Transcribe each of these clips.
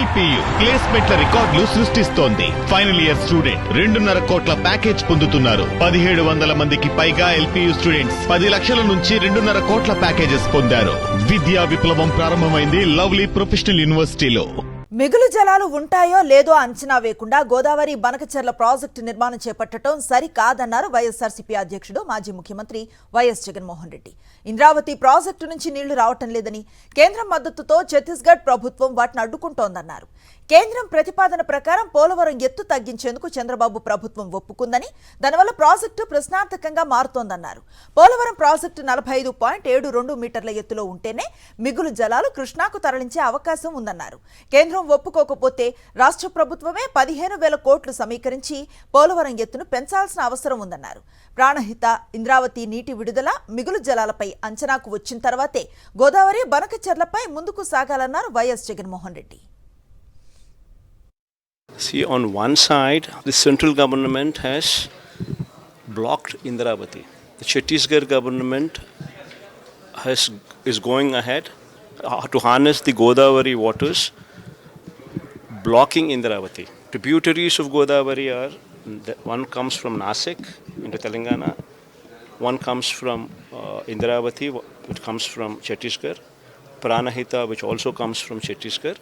LPU ప్లేస్మెంట్ల రికార్డులు సృష్టిస్తోంది. Final year student 2.5 కోట్ల ప్యాకేజ్ పొందుతున్నారు. 1700 మందికి పైగా ఎల్పియు స్టూడెంట్స్ 10 లక్షల నుంచి 2.5 కోట్ల ప్యాకేజెస్ పొందారు. విద్యా విప్లవం ప్రారంభమైంది లవ్లీ ప్రొఫెషనల్ యూనివర్సిటీలో. మిగులు జలాలు ఉంటాయో లేదో అంచనా వేయకుండా గోదావరి బనకచెర్ల ప్రాజెక్టు నిర్మాణం చేపట్టడం సరికాదన్నారు వైఎస్ఆర్సీపీ అధ్యక్షుడు మాజీ ముఖ్యమంత్రి వైఎస్ జగన్మోహన్ రెడ్డి. ఇంద్రావతి ప్రాజెక్టు నుంచి నీళ్లు రావటం లేదని, కేంద్రం మద్దతుతో ఛత్తీస్గఢ్ ప్రభుత్వం వాటిని అడ్డుకుంటోందన్నారు. కేంద్రం ప్రతిపాదన ప్రకారం పోలవరం ఎత్తు తగ్గించేందుకు చంద్రబాబు ప్రభుత్వం ఒప్పుకుందని, దానివల్ల ప్రాజెక్టు ప్రశ్నార్థకంగా మారుతోందన్నారు. పోలవరం ప్రాజెక్టు 45.72 మీటర్ల ఎత్తులో ఉంటేనే మిగులు జలాలు కృష్ణాకు తరలించే అవకాశం ఉందన్నారు. కేంద్రం ఒప్పుకోకపోతే రాష్ట్ర ప్రభుత్వమే 15,000 కోట్లు సమీకరించి పోలవరం ఎత్తును పెంచాల్సిన అవసరం ఉందన్నారు. ప్రాణహిత, ఇంద్రావతి నీటి విడుదల, మిగులు జలాలపై అంచనాకు వచ్చిన తర్వాతే గోదావరి బనకచెర్లపై ముందుకు సాగాలన్నారు YS Jaganmohan Reddy. See, on one side, the central government has blocked Indravati. The Chhattisgarh government is going ahead to harness the Godavari waters, blocking Indravati. Tributaries of Godavari are, one comes from Nasik into Telangana, one comes from Indravati, which comes from Chhattisgarh, Pranahita, which also comes from Chhattisgarh,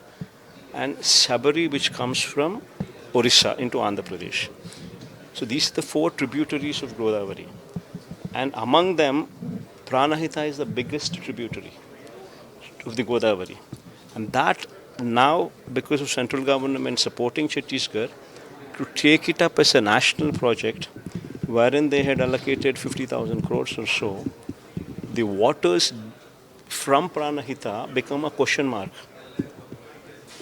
and Sabari, which comes from Orissa into Andhra Pradesh. So these are the 4 tributaries of Godavari. And among them, Pranahita is the biggest tributary of the Godavari. And that now, because of central government supporting Chhattisgarh, to take it up as a national project, wherein they had allocated 50,000 crores or so, the waters from Pranahita become a question mark.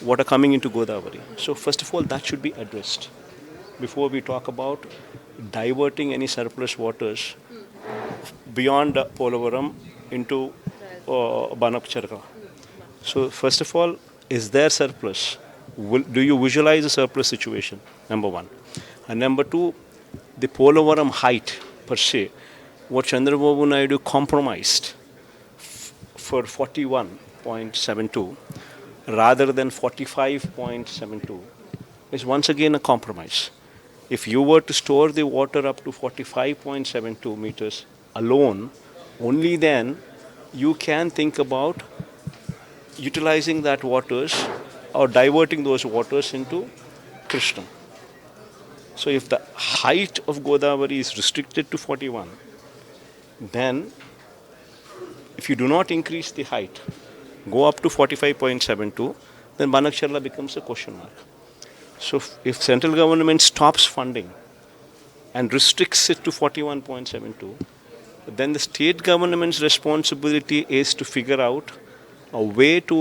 What are coming into Godavari. So first of all, that should be addressed before we talk about diverting any surplus waters beyond Polavaram into Banakacherla. So first of all, is there surplus? Do you visualize a surplus situation? Number one. And number two, the Polavaram height per se, what Chandrababu Naidu compromised for 41.72 rather than 45.72 is once again a compromise. If you were to store the water up to 45.72 meters alone, only then you can think about utilizing that waters or diverting those waters into Krishna. So if the height of Godavari is restricted to 41, then if you do not increase the height, go up to 45.72, then Banakacherla becomes a question mark. So if central government stops funding and restricts it to 41.72, then the state government's responsibility is to figure out a way to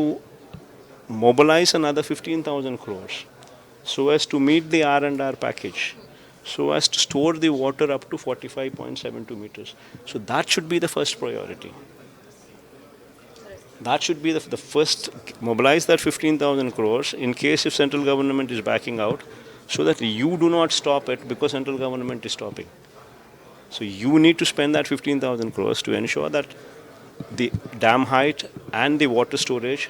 mobilize another 15,000 crores so as to meet the R&R package, so as to store the water up to 45.72 meters. So that should be the first priority. That should be the first, mobilize that 15,000 crores in case if central government is backing out, so that you do not stop it because central government is stopping. So you need to spend that 15,000 crores to ensure that the dam height and the water storage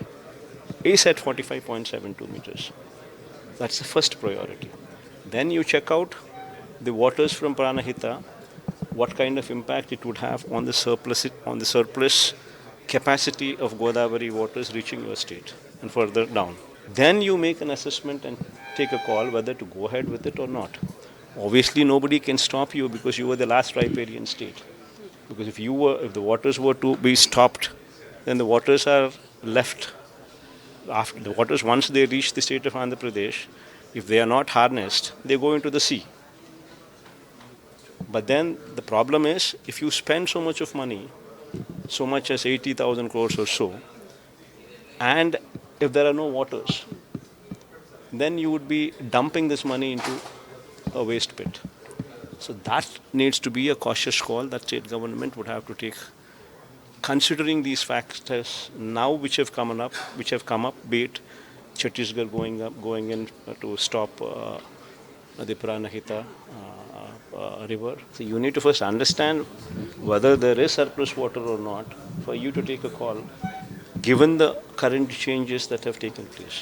is at 45.72 meters. That's the first priority. Then you check out the waters from Pranahita, what kind of impact it would have on the surplus capacity of Godavari waters reaching your state and further down. Then you make an assessment and take a call whether to go ahead with it or not. Obviously nobody can stop you because you were the last riparian state. Because if the waters were to be stopped, then the waters are left. After the waters, once they reach the state of Andhra Pradesh, if they are not harnessed, they go into the sea. But then the problem is, if you spend so much of money, so much as 80,000 crores or so, and if there are no waters, then you would be dumping this money into a waste pit. So that needs to be a cautious call that state government would have to take, considering these factors now which have come up, be it Chhattisgarh going in to stop the Pranahita river. So you need to first understand whether there is surplus water or not for you to take a call, given the current changes that have taken place.